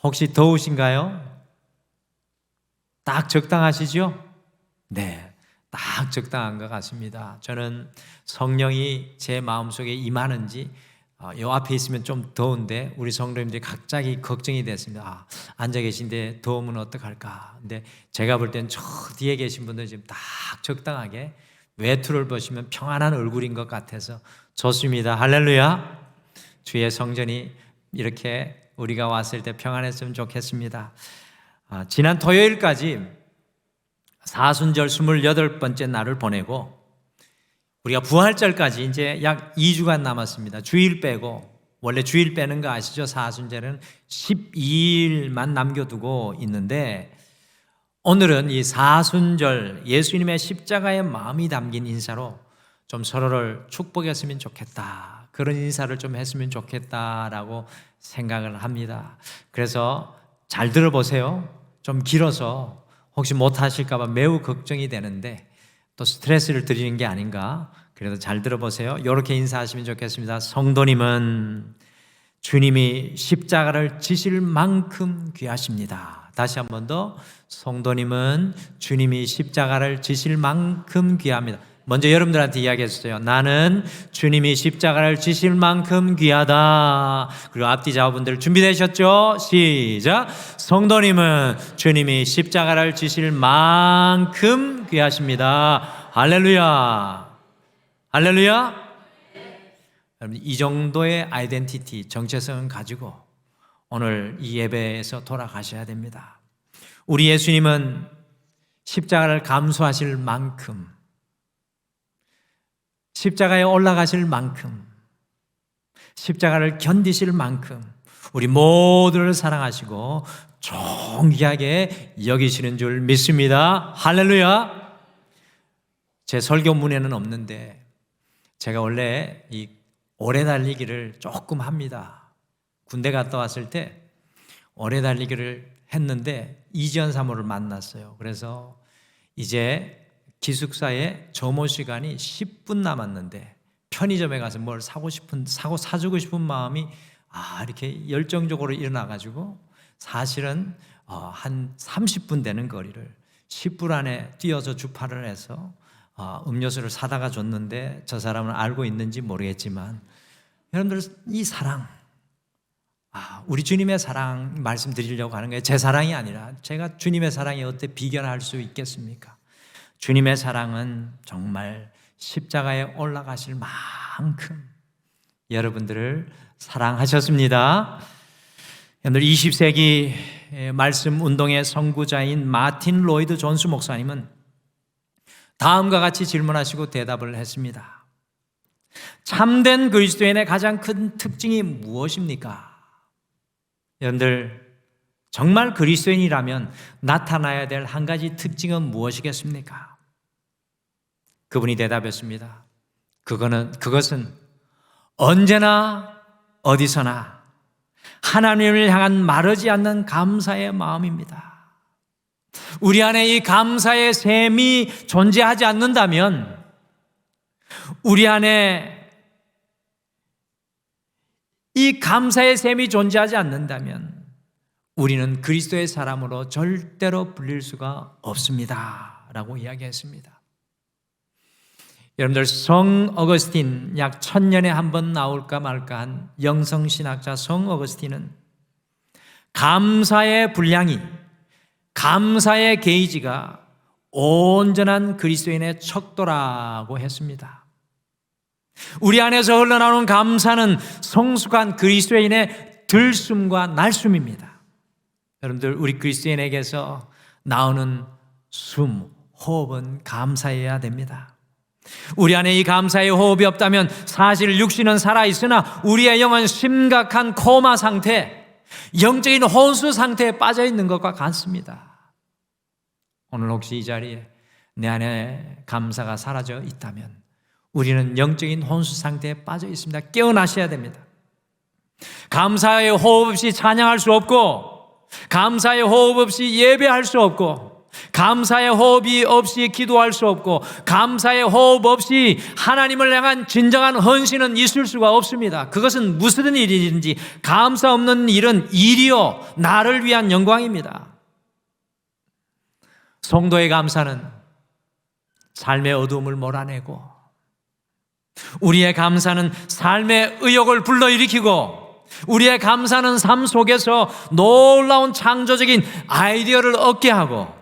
혹시 더우신가요? 딱 적당하시죠? 네, 딱 적당한 것 같습니다. 저는 성령이 제 마음속에 임하는지 요 앞에 있으면 좀 더운데 우리 성도님들이 갑자기 걱정이 됐습니다. 앉아 계신데 더우면 어떡할까? 근데 제가 볼 땐 저 뒤에 계신 분들 지금 딱 적당하게 외투를 보시면 평안한 얼굴인 것 같아서 좋습니다. 할렐루야. 주의 성전이 이렇게 우리가 왔을 때 평안했으면 좋겠습니다. 지난 토요일까지 사순절 28번째 날을 보내고 우리가 부활절까지 이제 약 2주간 남았습니다. 주일 빼고, 원래 주일 빼는 거 아시죠? 사순절은 12일만 남겨두고 있는데 오늘은 이 사순절 예수님의 십자가의 마음이 담긴 인사로 좀 서로를 축복했으면 좋겠다, 그런 인사를 좀 했으면 좋겠다라고 생각을 합니다. 그래서 잘 들어보세요. 좀 길어서 혹시 못하실까 봐 매우 걱정이 되는데 또 스트레스를 드리는 게 아닌가. 그래도 잘 들어보세요. 이렇게 인사하시면 좋겠습니다. 성도님은 주님이 십자가를 지실 만큼 귀하십니다. 다시 한 번 더. 성도님은 주님이 십자가를 지실 만큼 귀합니다. 먼저 여러분들한테 이야기했어요. 나는 주님이 십자가를 지실 만큼 귀하다. 그리고 앞뒤 자분들 준비되셨죠? 시작. 성도님은 주님이 십자가를 지실 만큼 귀하십니다. 할렐루야. 할렐루야. 여러분, 이 정도의 아이덴티티, 정체성을 가지고 오늘 이 예배에서 돌아가셔야 됩니다. 우리 예수님은 십자가를 감수하실 만큼, 십자가에 올라가실 만큼, 십자가를 견디실 만큼 우리 모두를 사랑하시고 존귀하게 여기시는 줄 믿습니다. 할렐루야. 제 설교문에는 없는데 제가 원래 이 오래 달리기를 조금 합니다. 군대 갔다 왔을 때 오래 달리기를 했는데 이지연 사모를 만났어요. 그래서 이제 기숙사에 점호 시간이 10분 남았는데 편의점에 가서 뭘 사주고 싶은 마음이 이렇게 열정적으로 일어나가지고 사실은 한 30분 되는 거리를 10분 안에 뛰어서 주파를 해서 음료수를 사다가 줬는데 저 사람은 알고 있는지 모르겠지만 여러분들 이 사랑, 우리 주님의 사랑 말씀드리려고 하는 거예요. 제 사랑이 아니라 제가 주님의 사랑이 어떻게 비견할 수 있겠습니까? 주님의 사랑은 정말 십자가에 올라가실 만큼 여러분들을 사랑하셨습니다. 오늘 20세기 말씀 운동의 선구자인 마틴 로이드 존스 목사님은 다음과 같이 질문하시고 대답을 했습니다. 참된 그리스도인의 가장 큰 특징이 무엇입니까? 여러분들, 정말 그리스도인이라면 나타나야 될 한 가지 특징은 무엇이겠습니까? 그분이 대답했습니다. 그것은 언제나 어디서나 하나님을 향한 마르지 않는 감사의 마음입니다. 우리 안에 이 감사의 샘이 존재하지 않는다면, 우리 안에 이 감사의 샘이 존재하지 않는다면 우리는 그리스도의 사람으로 절대로 불릴 수가 없습니다 라고 이야기했습니다. 여러분들, 성 어거스틴, 약 1000년에 한 번 나올까 말까 한 영성신학자 성 어거스틴은 감사의 분량이, 감사의 게이지가 온전한 그리스도인의 척도라고 했습니다. 우리 안에서 흘러나오는 감사는 성숙한 그리스도인의 들숨과 날숨입니다. 여러분들, 우리 그리스도인에게서 나오는 숨, 호흡은 감사해야 됩니다. 우리 안에 이 감사의 호흡이 없다면 사실 육신은 살아있으나 우리의 영은 심각한 코마 상태, 영적인 혼수 상태에 빠져 있는 것과 같습니다. 오늘 혹시 이 자리에 내 안에 감사가 사라져 있다면 우리는 영적인 혼수 상태에 빠져 있습니다. 깨어나셔야 됩니다. 감사의 호흡 없이 찬양할 수 없고, 감사의 호흡 없이 예배할 수 없고, 감사의 호흡이 없이 기도할 수 없고, 감사의 호흡 없이 하나님을 향한 진정한 헌신은 있을 수가 없습니다. 그것은 무슨 일이든지 감사 없는 일은 일이요 나를 위한 영광입니다. 성도의 감사는 삶의 어두움을 몰아내고, 우리의 감사는 삶의 의욕을 불러일으키고, 우리의 감사는 삶 속에서 놀라운 창조적인 아이디어를 얻게 하고,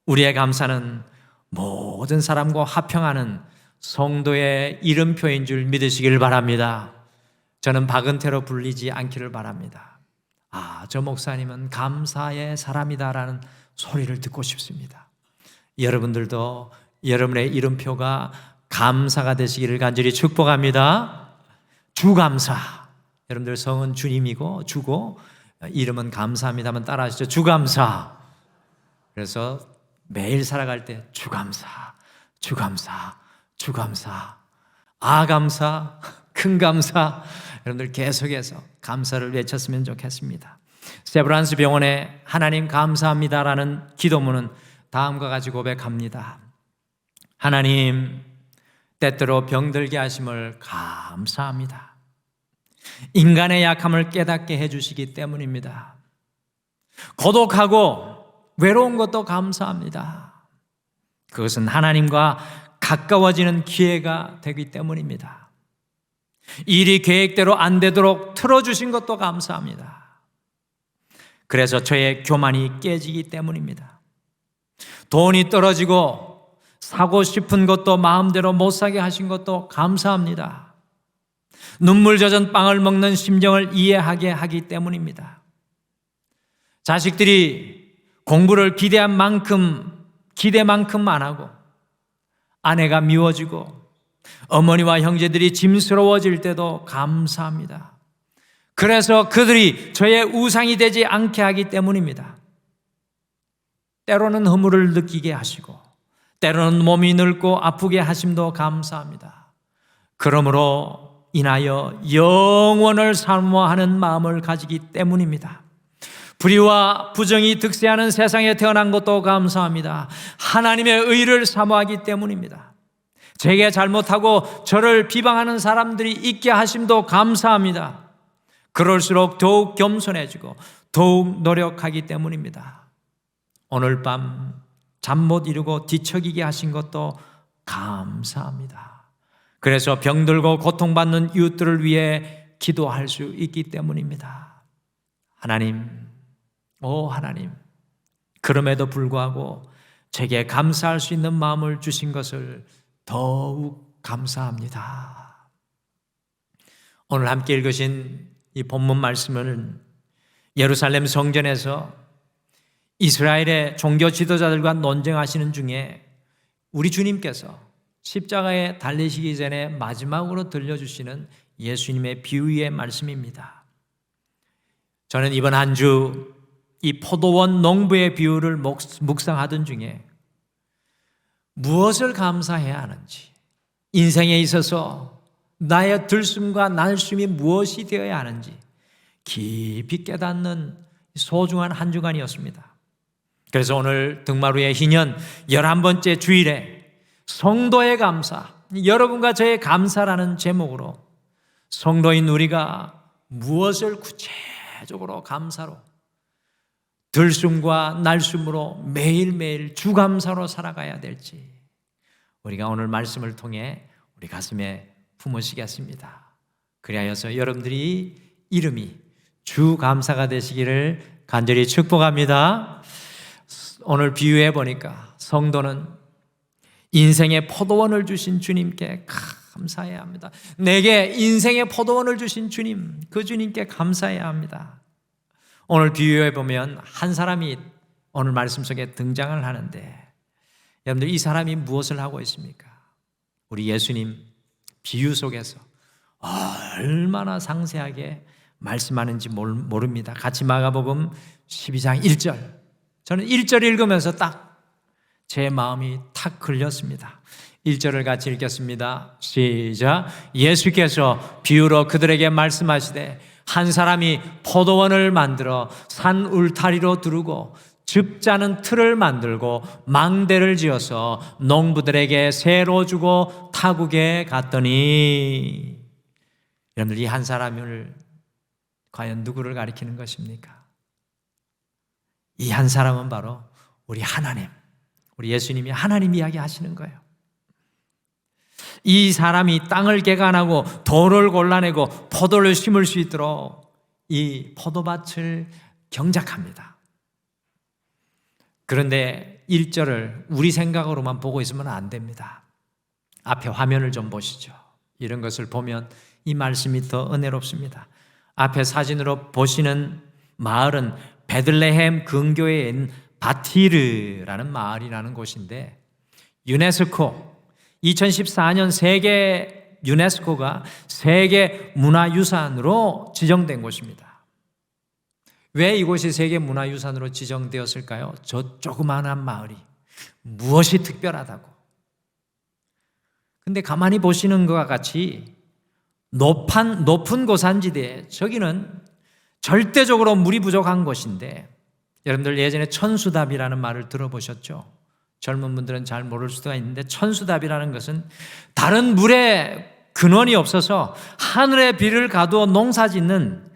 우리의 감사는 모든 사람과 화평하는 성도의 이름표인 줄 믿으시길 바랍니다. 저는 박은태로 불리지 않기를 바랍니다. 저 목사님은 감사의 사람이다라는 소리를 듣고 싶습니다. 여러분들도 여러분의 이름표가 감사가 되시기를 간절히 축복합니다. 주감사. 여러분들 성은 주님이고 주고 이름은 감사합니다 하면 따라하시죠. 주감사. 그래서 매일 살아갈 때 주감사, 주감사, 주감사, 아감사, 큰 감사. 여러분들 계속해서 감사를 외쳤으면 좋겠습니다. 세브란스 병원에 하나님 감사합니다라는 기도문은 다음과 같이 고백합니다. 하나님, 때때로 병들게 하심을 감사합니다. 인간의 약함을 깨닫게 해주시기 때문입니다. 고독하고 외로운 것도 감사합니다. 그것은 하나님과 가까워지는 기회가 되기 때문입니다. 일이 계획대로 안 되도록 틀어주신 것도 감사합니다. 그래서 저의 교만이 깨지기 때문입니다. 돈이 떨어지고 사고 싶은 것도 마음대로 못 사게 하신 것도 감사합니다. 눈물 젖은 빵을 먹는 심정을 이해하게 하기 때문입니다. 자식들이 공부를 기대만큼 안 하고, 아내가 미워지고 어머니와 형제들이 짐스러워질 때도 감사합니다. 그래서 그들이 저의 우상이 되지 않게 하기 때문입니다. 때로는 허물을 느끼게 하시고, 때로는 몸이 늙고 아프게 하심도 감사합니다. 그러므로 인하여 영원을 사모하는 마음을 가지기 때문입니다. 불의와 부정이 득세하는 세상에 태어난 것도 감사합니다. 하나님의 의를 사모하기 때문입니다. 제게 잘못하고 저를 비방하는 사람들이 있게 하심도 감사합니다. 그럴수록 더욱 겸손해지고 더욱 노력하기 때문입니다. 오늘 밤 잠 못 이루고 뒤척이게 하신 것도 감사합니다. 그래서 병들고 고통받는 이웃들을 위해 기도할 수 있기 때문입니다. 하나님, 하나님, 그럼에도 불구하고 제게 감사할 수 있는 마음을 주신 것을 더욱 감사합니다. 오늘 함께 읽으신 이 본문 말씀은 예루살렘 성전에서 이스라엘의 종교 지도자들과 논쟁하시는 중에 우리 주님께서 십자가에 달리시기 전에 마지막으로 들려주시는 예수님의 비유의 말씀입니다. 저는 이번 한 주 이 포도원 농부의 비유를 묵상하던 중에 무엇을 감사해야 하는지, 인생에 있어서 나의 들숨과 날숨이 무엇이 되어야 하는지 깊이 깨닫는 소중한 한 주간이었습니다. 그래서 오늘 등마루의 희년 11번째 주일에 성도의 감사, 여러분과 저의 감사라는 제목으로 성도인 우리가 무엇을 구체적으로 감사로, 들숨과 날숨으로 매일매일 주감사로 살아가야 될지 우리가 오늘 말씀을 통해 우리 가슴에 품으시겠습니다. 그리하여서 여러분들이 이름이 주감사가 되시기를 간절히 축복합니다. 오늘 비유해 보니까 성도는 인생의 포도원을 주신 주님께 감사해야 합니다. 내게 인생의 포도원을 주신 주님, 그 주님께 감사해야 합니다. 오늘 비유해 보면 한 사람이 오늘 말씀 속에 등장을 하는데, 여러분들 이 사람이 무엇을 하고 있습니까? 우리 예수님 비유 속에서 얼마나 상세하게 말씀하는지 모릅니다. 같이 마가복음 12장 1절, 저는 1절 읽으면서 딱 제 마음이 탁 걸렸습니다. 1절을 같이 읽겠습니다. 시작. 예수께서 비유로 그들에게 말씀하시되 한 사람이 포도원을 만들어 산 울타리로 두르고 즙자는 틀을 만들고 망대를 지어서 농부들에게 새로 주고 타국에 갔더니, 여러분들 이 한 사람을 과연 누구를 가리키는 것입니까? 이 한 사람은 바로 우리 하나님, 우리 예수님이 하나님 이야기 하시는 거예요. 이 사람이 땅을 개간하고 돌을 골라내고 포도를 심을 수 있도록 이 포도밭을 경작합니다. 그런데 1절을 우리 생각으로만 보고 있으면 안 됩니다. 앞에 화면을 좀 보시죠. 이런 것을 보면 이 말씀이 더 은혜롭습니다. 앞에 사진으로 보시는 마을은 베들레헴 근교에 있는 바티르라는 마을이라는 곳인데, 유네스코 2014년 세계 유네스코가 세계 문화유산으로 지정된 곳입니다. 왜 이곳이 세계 문화유산으로 지정되었을까요? 저 조그마한 마을이 무엇이 특별하다고. 근데 가만히 보시는 것과 같이 높은 고산지대에, 저기는 절대적으로 물이 부족한 곳인데, 여러분들 예전에 천수답이라는 말을 들어보셨죠? 젊은 분들은 잘 모를 수도 있는데, 천수답이라는 것은 다른 물에 근원이 없어서 하늘의 비를 가두어 농사 짓는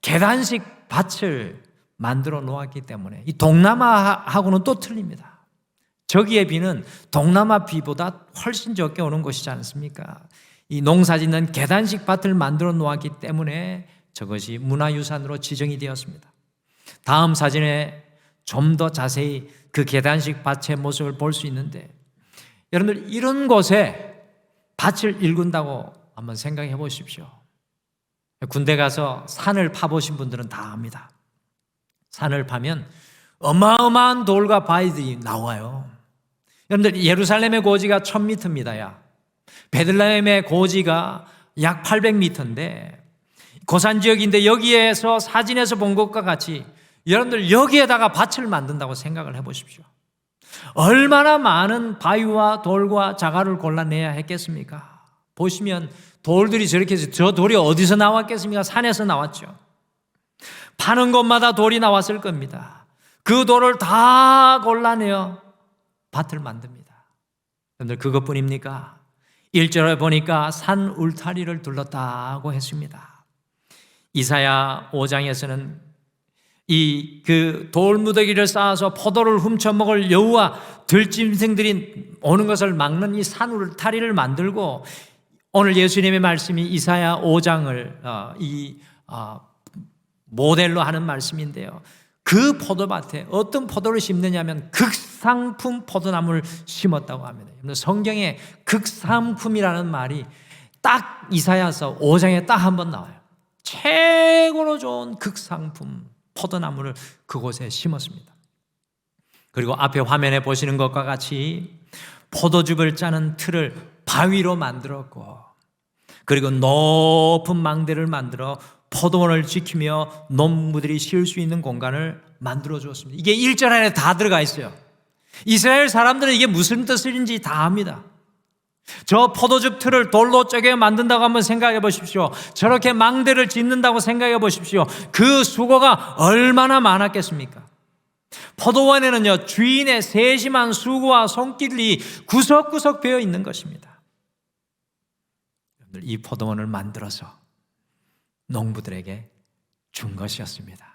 계단식 밭을 만들어 놓았기 때문에, 이 동남아하고는 또 틀립니다. 저기의 비는 동남아 비보다 훨씬 적게 오는 곳이지 않습니까? 이 농사 짓는 계단식 밭을 만들어 놓았기 때문에 저것이 문화유산으로 지정이 되었습니다. 다음 사진에 좀 더 자세히 그 계단식 밭의 모습을 볼 수 있는데, 여러분들 이런 곳에 밭을 일군다고 한번 생각해 보십시오. 군대 가서 산을 파보신 분들은 다 압니다. 산을 파면 어마어마한 돌과 바위들이 나와요. 여러분들 예루살렘의 고지가 1000m입니다. 베들레헴의 고지가 약 800m인데, 고산 지역인데 여기에서 사진에서 본 것과 같이 여러분들 여기에다가 밭을 만든다고 생각을 해보십시오. 얼마나 많은 바위와 돌과 자갈을 골라내야 했겠습니까? 보시면 돌들이 저렇게 해서, 저 돌이 어디서 나왔겠습니까? 산에서 나왔죠. 파는 곳마다 돌이 나왔을 겁니다. 그 돌을 다 골라내어 밭을 만듭니다. 여러분들 그것뿐입니까? 1절에 보니까 산 울타리를 둘렀다고 했습니다. 이사야 5장에서는 그 돌무더기를 쌓아서 포도를 훔쳐먹을 여우와 들짐승들이 오는 것을 막는 이 산 울타리를 만들고, 오늘 예수님의 말씀이 이사야 5장을 모델로 하는 말씀인데요, 그 포도밭에 어떤 포도를 심느냐면 극상품 포도나무를 심었다고 합니다. 성경에 극상품이라는 말이 딱 이사야서 5장에 딱 한 번 나와요. 최고로 좋은 극상품 포도나무를 그곳에 심었습니다. 그리고 앞에 화면에 보시는 것과 같이 포도즙을 짜는 틀을 바위로 만들었고, 그리고 높은 망대를 만들어 포도원을 지키며 농부들이 쉴 수 있는 공간을 만들어 주었습니다. 이게 1절 안에 다 들어가 있어요. 이스라엘 사람들은 이게 무슨 뜻인지 다 압니다. 저 포도즙 틀을 돌로 쪼개 만든다고 한번 생각해 보십시오. 저렇게 망대를 짓는다고 생각해 보십시오. 그 수고가 얼마나 많았겠습니까? 포도원에는요, 주인의 세심한 수고와 손길이 구석구석 배어 있는 것입니다. 이 포도원을 만들어서 농부들에게 준 것이었습니다.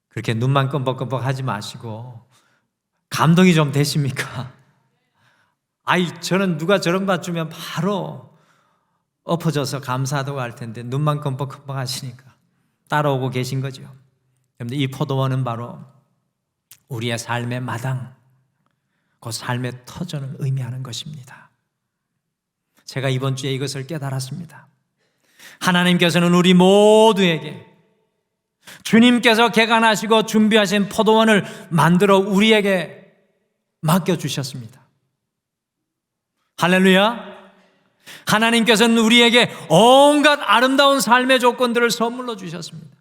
그렇게 눈만 끔뻑끔뻑 하지 마시고 감동이 좀 되십니까? 저는 누가 저런 밭 주면 바로 엎어져서 감사하다고 할 텐데 눈만 끔뻑끔뻑 하시니까 따라오고 계신 거죠. 여러분들, 이 포도원은 바로 우리의 삶의 마당, 그 삶의 터전을 의미하는 것입니다. 제가 이번 주에 이것을 깨달았습니다. 하나님께서는 우리 모두에게 주님께서 개간하시고 준비하신 포도원을 만들어 우리에게 맡겨주셨습니다. 할렐루야. 하나님께서는 우리에게 온갖 아름다운 삶의 조건들을 선물로 주셨습니다.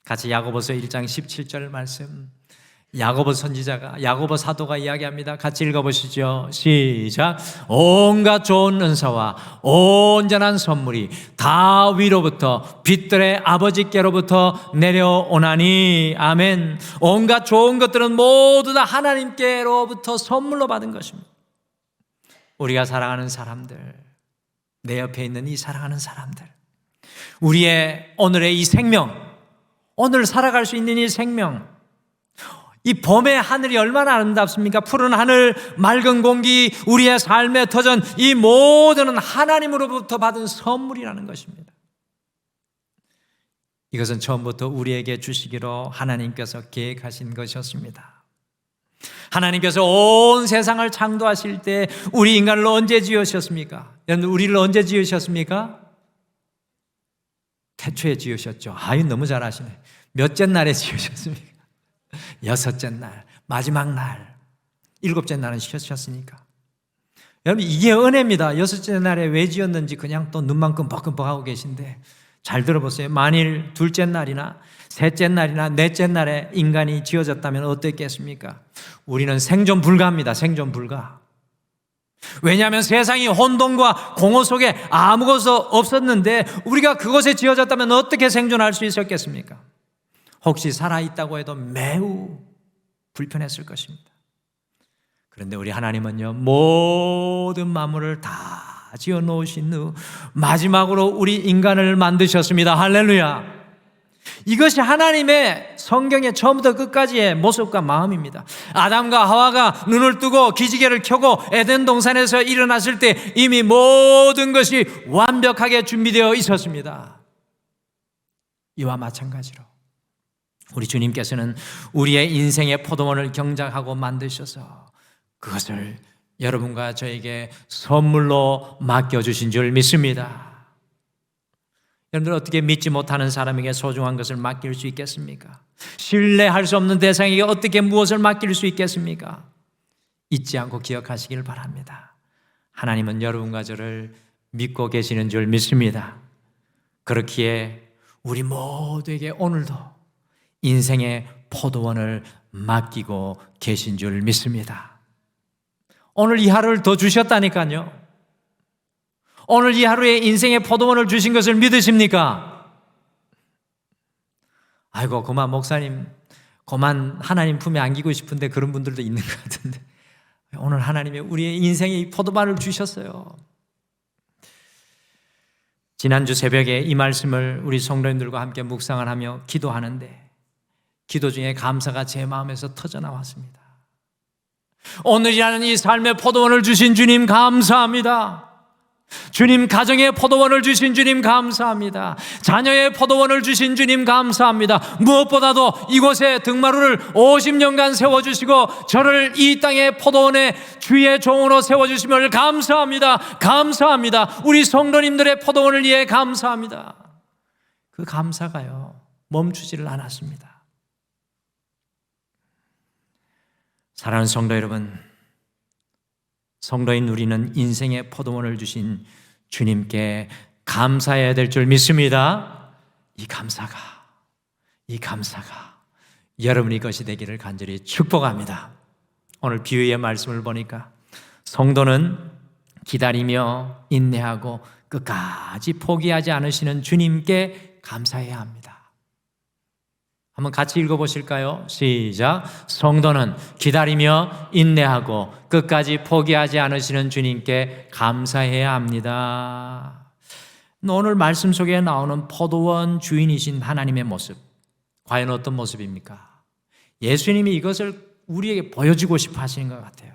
같이 야고보서 1장 17절 말씀 야고보 선지자가, 야고보 사도가 이야기합니다. 같이 읽어보시죠. 시작. 온갖 좋은 은사와 온전한 선물이 다 위로부터 빛들의 아버지께로부터 내려오나니. 아멘. 온갖 좋은 것들은 모두 다 하나님께로부터 선물로 받은 것입니다. 우리가 사랑하는 사람들, 내 옆에 있는 이 사랑하는 사람들, 우리의 오늘의 이 생명, 오늘 살아갈 수 있는 이 생명, 이 봄의 하늘이 얼마나 아름답습니까? 푸른 하늘, 맑은 공기, 우리의 삶의 터전, 이 모두는 하나님으로부터 받은 선물이라는 것입니다. 이것은 처음부터 우리에게 주시기로 하나님께서 계획하신 것이었습니다. 하나님께서 온 세상을 창조하실 때 우리 인간을 언제 지으셨습니까? 여러분, 우리를 언제 지으셨습니까? 태초에 지으셨죠. 아유, 너무 잘 아시네. 몇째 날에 지으셨습니까? 여섯째 날, 마지막 날, 일곱째 날은 쉬셨으니까. 여러분, 이게 은혜입니다. 여섯째 날에 왜 지었는지 그냥 또 눈만 끔뻑끔뻑 하고 계신데, 잘 들어보세요. 만일 둘째 날이나 셋째 날이나 넷째 날에 인간이 지어졌다면 어땠겠습니까? 우리는 생존 불가합니다. 생존 불가. 왜냐하면 세상이 혼돈과 공허 속에 아무것도 없었는데 우리가 그곳에 지어졌다면 어떻게 생존할 수 있었겠습니까? 혹시 살아있다고 해도 매우 불편했을 것입니다. 그런데 우리 하나님은요, 모든 만물을 다 지어 놓으신 후 마지막으로 우리 인간을 만드셨습니다. 할렐루야. 이것이 하나님의 성경의 처음부터 끝까지의 모습과 마음입니다. 아담과 하와가 눈을 뜨고 기지개를 켜고 에덴 동산에서 일어났을 때 이미 모든 것이 완벽하게 준비되어 있었습니다. 이와 마찬가지로 우리 주님께서는 우리의 인생의 포도원을 경작하고 만드셔서 그것을 여러분과 저에게 선물로 맡겨주신 줄 믿습니다. 여러분들 어떻게 믿지 못하는 사람에게 소중한 것을 맡길 수 있겠습니까? 신뢰할 수 없는 대상에게 어떻게 무엇을 맡길 수 있겠습니까? 잊지 않고 기억하시길 바랍니다. 하나님은 여러분과 저를 믿고 계시는 줄 믿습니다. 그렇기에 우리 모두에게 오늘도 인생의 포도원을 맡기고 계신 줄 믿습니다. 오늘 이 하루를 더 주셨다니까요. 오늘 이 하루에 인생의 포도원을 주신 것을 믿으십니까? 아이고, 그만 목사님, 그만 하나님 품에 안기고 싶은데 그런 분들도 있는 것 같은데 오늘 하나님이 우리의 인생의 포도원을 주셨어요. 지난주 새벽에 이 말씀을 우리 성도님들과 함께 묵상을 하며 기도하는데 기도 중에 감사가 제 마음에서 터져나왔습니다. 오늘이라는 이 삶의 포도원을 주신 주님 감사합니다. 주님, 가정의 포도원을 주신 주님 감사합니다. 자녀의 포도원을 주신 주님 감사합니다. 무엇보다도 이곳에 등마루를 50년간 세워주시고 저를 이 땅의 포도원의 주의 종으로 세워주심을 감사합니다. 감사합니다. 우리 성도님들의 포도원을 위해 감사합니다. 그 감사가요, 멈추지를 않았습니다. 사랑하는 성도 여러분, 성도인 우리는 인생의 포도원을 주신 주님께 감사해야 될 줄 믿습니다. 이 감사가 여러분의 것이 되기를 간절히 축복합니다. 오늘 비유의 말씀을 보니까 성도는 기다리며 인내하고 끝까지 포기하지 않으시는 주님께 감사해야 합니다. 한번 같이 읽어보실까요? 시작. 성도는 기다리며 인내하고 끝까지 포기하지 않으시는 주님께 감사해야 합니다. 오늘 말씀 속에 나오는 포도원 주인이신 하나님의 모습, 과연 어떤 모습입니까? 예수님이 이것을 우리에게 보여주고 싶어 하시는 것 같아요.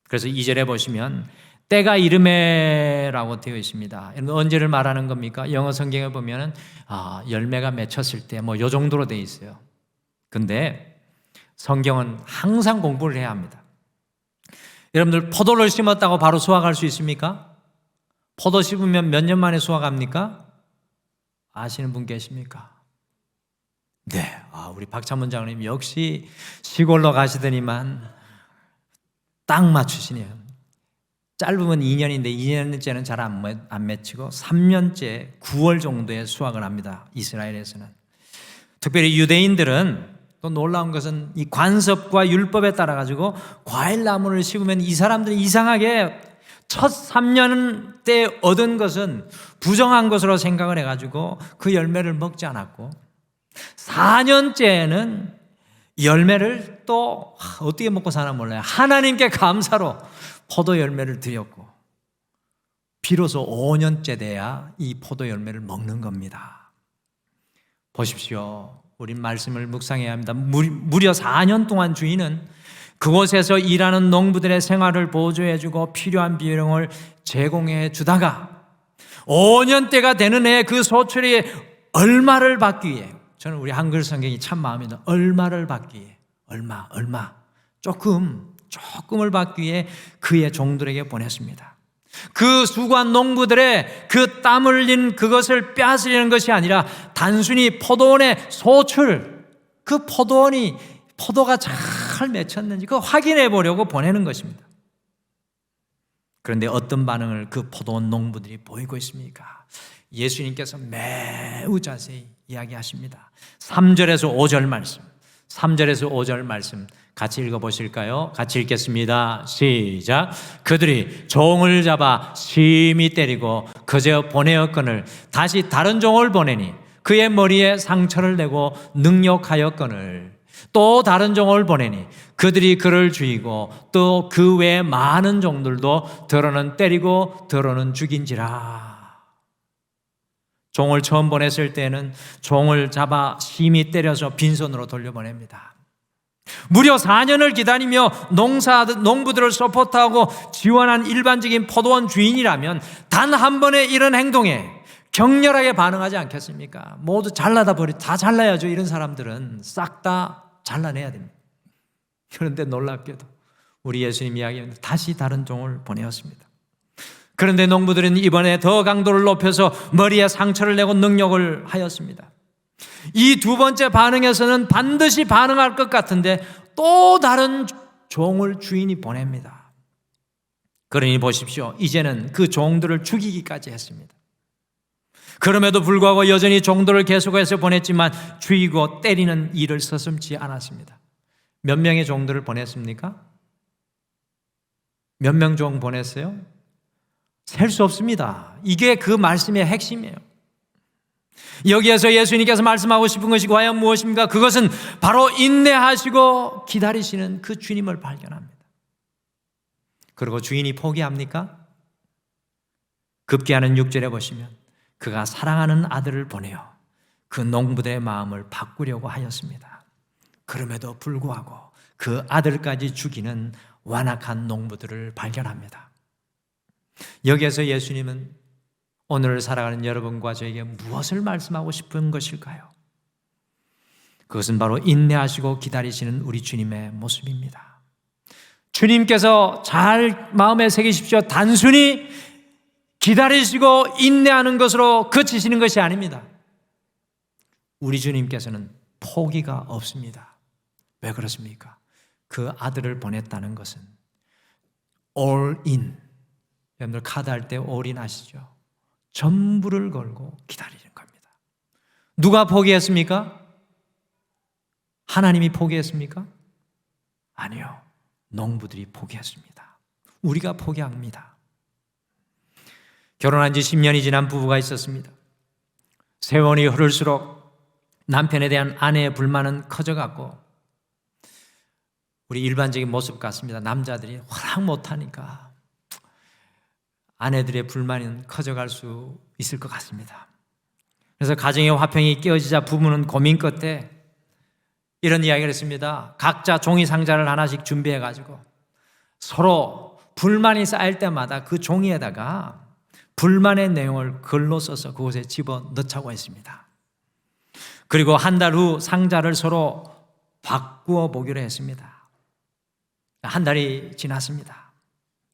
그래서 2절에 보시면 때가 이름에라고 되어 있습니다. 언제를 말하는 겁니까? 영어 성경에 보면은 열매가 맺혔을 때 뭐 요 정도로 되어 있어요. 근데 성경은 항상 공부를 해야 합니다. 여러분들 포도를 심었다고 바로 수확할 수 있습니까? 포도 심으면 몇 년 만에 수확합니까? 아시는 분 계십니까? 네, 우리 박찬문 장로님 역시 시골로 가시더니만 딱 맞추시네요. 짧으면 2년인데 2년째는 잘 안 맺히고 3년째 9월 정도에 수확을 합니다. 이스라엘에서는. 특별히 유대인들은 또 놀라운 것은 이 관습과 율법에 따라 가지고 과일나무를 심으면 이 사람들이 이상하게 첫 3년 때 얻은 것은 부정한 것으로 생각을 해가지고 그 열매를 먹지 않았고 4년째에는 열매를 또 어떻게 먹고 사나 몰라요. 하나님께 감사로 포도 열매를 드렸고 비로소 5년째 돼야 이 포도 열매를 먹는 겁니다. 보십시오. 우린 말씀을 묵상해야 합니다. 무려 4년 동안 주인은 그곳에서 일하는 농부들의 생활을 보조해주고 필요한 비용을 제공해 주다가 5년대가 되는 해에 그 소출이 얼마를 받기 위해, 저는 우리 한글 성경이 참 마음에 들어요. 얼마를 받기 위해, 얼마 조금을 받기 위해 그의 종들에게 보냈습니다. 그 수고한 농부들의 그 땀 흘린 그것을 빼앗으려는 것이 아니라 단순히 포도원의 소출, 그 포도가 잘 맺혔는지 그거 확인해 보려고 보내는 것입니다. 그런데 어떤 반응을 그 포도원 농부들이 보이고 있습니까? 예수님께서 매우 자세히 이야기하십니다. 3절에서 5절 말씀 같이 읽어보실까요? 같이 읽겠습니다. 시작. 그들이 종을 잡아 심히 때리고 그저 보내었거늘 다시 다른 종을 보내니 그의 머리에 상처를 내고 능욕하였거늘 또 다른 종을 보내니 그들이 그를 죽이고 또 그 외에 많은 종들도 더러는 때리고 더러는 죽인지라. 종을 처음 보냈을 때는 종을 잡아 심히 때려서 빈손으로 돌려보냅니다. 무려 4년을 기다리며 농부들을 서포트하고 지원한 일반적인 포도원 주인이라면 단 한 번의 이런 행동에 격렬하게 반응하지 않겠습니까? 모두 다 잘라야죠. 이런 사람들은 싹 다 잘라내야 됩니다. 그런데 놀랍게도 우리 예수님 이야기는 다시 다른 종을 보내었습니다. 그런데 농부들은 이번에 더 강도를 높여서 머리에 상처를 내고 능욕을 하였습니다. 이 두 번째 반응에서는 반드시 반응할 것 같은데 또 다른 종을 주인이 보냅니다. 그러니 보십시오. 이제는 그 종들을 죽이기까지 했습니다. 그럼에도 불구하고 여전히 종들을 계속해서 보냈지만 죽이고 때리는 일을 서슴지 않았습니다. 몇 명의 종들을 보냈습니까? 몇 명 종 보냈어요? 셀 수 없습니다. 이게 그 말씀의 핵심이에요. 여기에서 예수님께서 말씀하고 싶은 것이 과연 무엇입니까? 그것은 바로 인내하시고 기다리시는 그 주님을 발견합니다. 그리고 주인이 포기합니까? 급기야는 6절에 보시면 그가 사랑하는 아들을 보내어 그 농부들의 마음을 바꾸려고 하였습니다. 그럼에도 불구하고 그 아들까지 죽이는 완악한 농부들을 발견합니다. 여기에서 예수님은 오늘을 살아가는 여러분과 저에게 무엇을 말씀하고 싶은 것일까요? 그것은 바로 인내하시고 기다리시는 우리 주님의 모습입니다. 주님께서 잘 마음에 새기십시오. 단순히 기다리시고 인내하는 것으로 그치시는 것이 아닙니다. 우리 주님께서는 포기가 없습니다. 왜 그렇습니까? 그 아들을 보냈다는 것은 all in. 여러분들 카드 할 때 all in 아시죠? 전부를 걸고 기다리는 겁니다. 누가 포기했습니까? 하나님이 포기했습니까? 아니요. 농부들이 포기했습니다. 우리가 포기합니다. 결혼한 지 10년이 지난 부부가 있었습니다. 세월이 흐를수록 남편에 대한 아내의 불만은 커져갔고 우리 일반적인 모습 같습니다. 남자들이 허락 못하니까 아내들의 불만은 커져갈 수 있을 것 같습니다. 그래서 가정의 화평이 깨어지자 부부는 고민 끝에 이런 이야기를 했습니다. 각자 종이 상자를 하나씩 준비해가지고 서로 불만이 쌓일 때마다 그 종이에다가 불만의 내용을 글로 써서 그곳에 집어넣자고 했습니다. 그리고 한 달 후 상자를 서로 바꾸어 보기로 했습니다. 한 달이 지났습니다.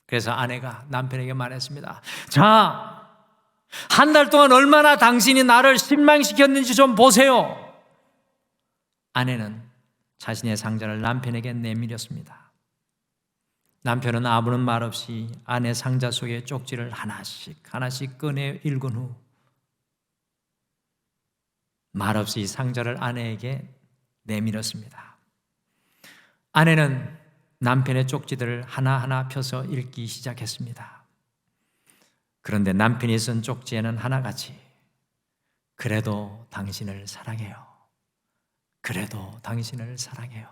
그래서 아내가 남편에게 말했습니다. 자, 한 달 동안 얼마나 당신이 나를 실망시켰는지 좀 보세요. 아내는 자신의 상자를 남편에게 내밀었습니다. 남편은 아무런 말 없이 아내 상자 속의 쪽지를 하나씩 꺼내 읽은 후 말없이 상자를 아내에게 내밀었습니다. 아내는 남편의 쪽지들을 하나하나 펴서 읽기 시작했습니다. 그런데 남편이 쓴 쪽지에는 하나같이 그래도 당신을 사랑해요. 그래도 당신을 사랑해요.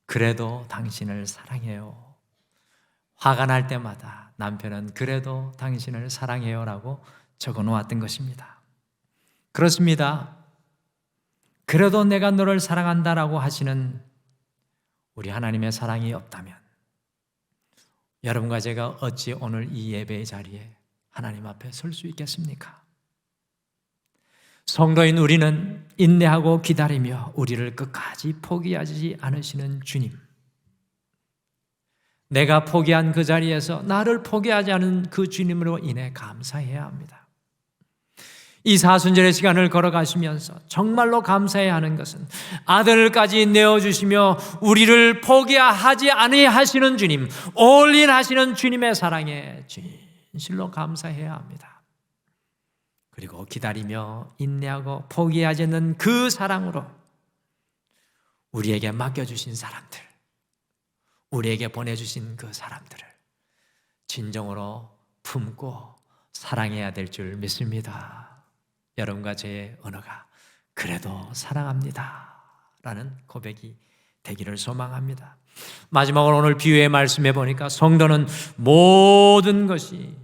그래도 당신을 사랑해요. 화가 날 때마다 남편은 그래도 당신을 사랑해요 라고 적어 놓았던 것입니다. 그렇습니다. 그래도 내가 너를 사랑한다라고 하시는 우리 하나님의 사랑이 없다면 여러분과 제가 어찌 오늘 이 예배의 자리에 하나님 앞에 설 수 있겠습니까? 성도인 우리는 인내하고 기다리며 우리를 끝까지 포기하지 않으시는 주님, 내가 포기한 그 자리에서 나를 포기하지 않은 그 주님으로 인해 감사해야 합니다. 이 사순절의 시간을 걸어가시면서 정말로 감사해야 하는 것은 아들까지 내어주시며 우리를 포기하지 아니하시는 주님, 올인하시는 주님의 사랑에 진실로 감사해야 합니다. 그리고 기다리며 인내하고 포기하지 않는 그 사랑으로 우리에게 맡겨주신 사람들, 우리에게 보내주신 그 사람들을 진정으로 품고 사랑해야 될 줄 믿습니다. 여러분과 제 언어가 그래도 사랑합니다 라는 고백이 되기를 소망합니다. 마지막으로 오늘 비유의 말씀해 보니까 성도는 모든 것이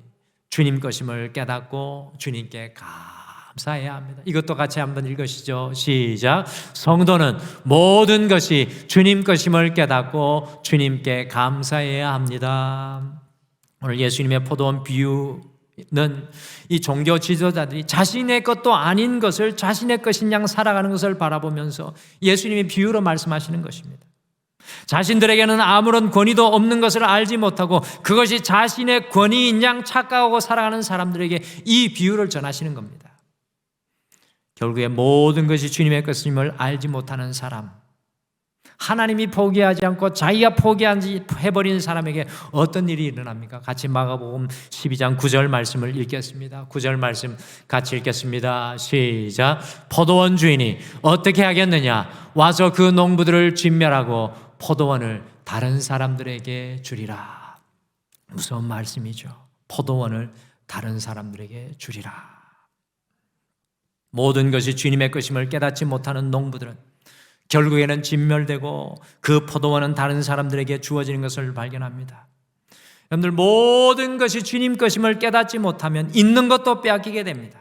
주님 것임을 깨닫고 주님께 감사해야 합니다. 이것도 같이 한번 읽으시죠. 시작. 성도는 모든 것이 주님 것임을 깨닫고 주님께 감사해야 합니다. 오늘 예수님의 포도원 비유는 이 종교 지도자들이 자신의 것도 아닌 것을 자신의 것인 양 살아가는 것을 바라보면서 예수님이 비유로 말씀하시는 것입니다. 자신들에게는 아무런 권위도 없는 것을 알지 못하고 그것이 자신의 권위인 양 착각하고 살아가는 사람들에게 이 비유를 전하시는 겁니다. 결국에 모든 것이 주님의 것임을 알지 못하는 사람, 하나님이 포기하지 않고 자기가 포기해버린 사람에게 어떤 일이 일어납니까? 같이 마가복음 12장 9절 말씀을 읽겠습니다. 9절 말씀 같이 읽겠습니다. 시작. 포도원 주인이 어떻게 하겠느냐? 와서 그 농부들을 진멸하고 포도원을 다른 사람들에게 주리라. 무서운 말씀이죠. 포도원을 다른 사람들에게 주리라. 모든 것이 주님의 것임을 깨닫지 못하는 농부들은 결국에는 진멸되고 그 포도원은 다른 사람들에게 주어지는 것을 발견합니다. 여러분들, 모든 것이 주님 것임을 깨닫지 못하면 있는 것도 빼앗기게 됩니다.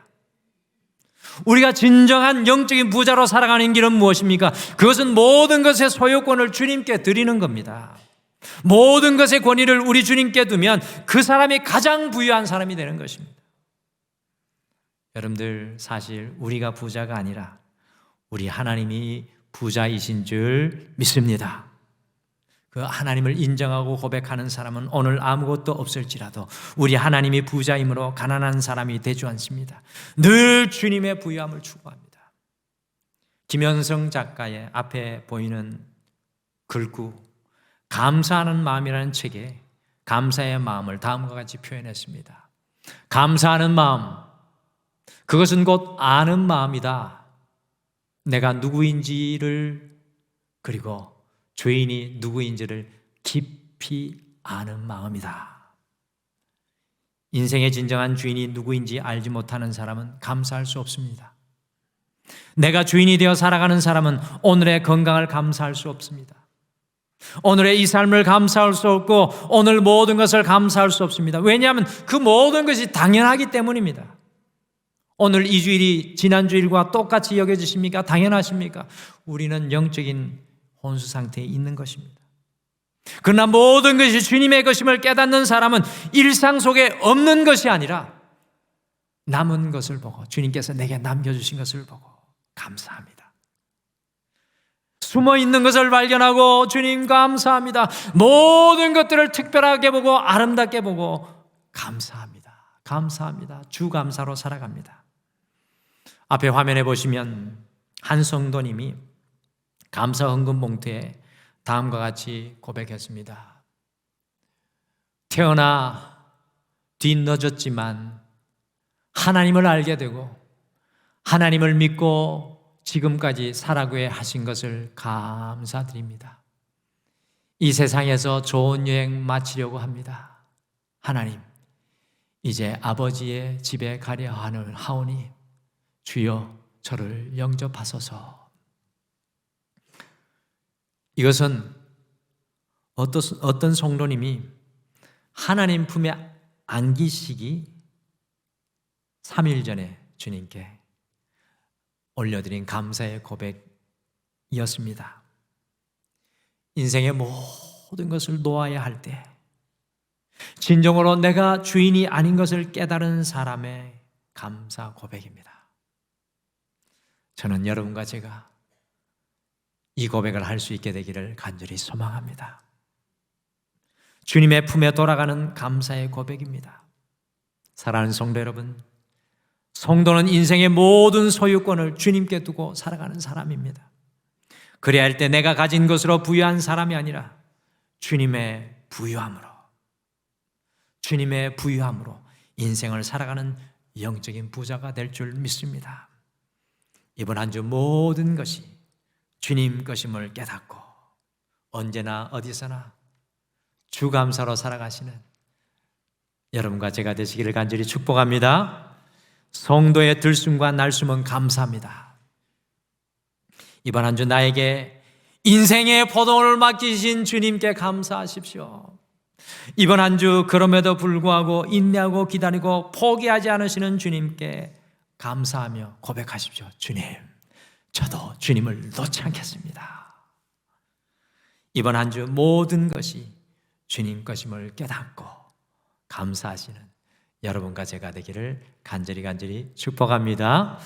우리가 진정한 영적인 부자로 살아가는 길은 무엇입니까? 그것은 모든 것의 소유권을 주님께 드리는 겁니다. 모든 것의 권위를 우리 주님께 두면 그 사람이 가장 부유한 사람이 되는 것입니다. 여러분들, 사실 우리가 부자가 아니라 우리 하나님이 부자이신 줄 믿습니다. 그 하나님을 인정하고 고백하는 사람은 오늘 아무것도 없을지라도 우리 하나님이 부자이므로 가난한 사람이 되지 않습니다. 늘 주님의 부유함을 추구합니다. 김현성 작가의 앞에 보이는 글구 감사하는 마음이라는 책에 감사의 마음을 다음과 같이 표현했습니다. 감사하는 마음, 그것은 곧 아는 마음이다. 내가 누구인지를, 그리고 죄인이 누구인지를 깊이 아는 마음이다. 인생의 진정한 주인이 누구인지 알지 못하는 사람은 감사할 수 없습니다. 내가 주인이 되어 살아가는 사람은 오늘의 건강을 감사할 수 없습니다. 오늘의 이 삶을 감사할 수 없고 오늘 모든 것을 감사할 수 없습니다. 왜냐하면 그 모든 것이 당연하기 때문입니다. 오늘 이 주일이 지난 주일과 똑같이 여겨지십니까? 당연하십니까? 우리는 영적인 혼수 상태에 있는 것입니다. 그러나 모든 것이 주님의 것임을 깨닫는 사람은 일상 속에 없는 것이 아니라 남은 것을 보고, 주님께서 내게 남겨주신 것을 보고 감사합니다. 숨어 있는 것을 발견하고 주님 감사합니다. 모든 것들을 특별하게 보고 아름답게 보고 감사합니다. 감사합니다. 주 감사로 살아갑니다. 앞에 화면에 보시면 한 성도님이 감사 헌금 봉투에 다음과 같이 고백했습니다. 태어나 뒤늦었지만 하나님을 알게 되고 하나님을 믿고 지금까지 살아구에 하신 것을 감사드립니다. 이 세상에서 좋은 여행 마치려고 합니다. 하나님, 이제 아버지의 집에 가려 하오니 주여 저를 영접하소서. 이것은 어떤 성도님이 하나님 품에 안기시기 3일 전에 주님께 올려드린 감사의 고백이었습니다. 인생의 모든 것을 놓아야 할 때 진정으로 내가 주인이 아닌 것을 깨달은 사람의 감사 고백입니다. 저는 여러분과 제가 이 고백을 할 수 있게 되기를 간절히 소망합니다. 주님의 품에 돌아가는 감사의 고백입니다. 사랑하는 성도 여러분, 성도는 인생의 모든 소유권을 주님께 두고 살아가는 사람입니다. 그래야 할 때 내가 가진 것으로 부유한 사람이 아니라 주님의 부유함으로 인생을 살아가는 영적인 부자가 될 줄 믿습니다. 이번 한 주 모든 것이 주님 것임을 깨닫고 언제나 어디서나 주감사로 살아가시는 여러분과 제가 되시기를 간절히 축복합니다. 성도의 들숨과 날숨은 감사합니다. 이번 한 주 나에게 인생의 포도를 맡기신 주님께 감사하십시오. 이번 한 주 그럼에도 불구하고 인내하고 기다리고 포기하지 않으시는 주님께 감사하며 고백하십시오. 주님, 저도 주님을 놓지 않겠습니다. 이번 한 주 모든 것이 주님 것임을 깨닫고 감사하시는 여러분과 제가 되기를 간절히 축복합니다.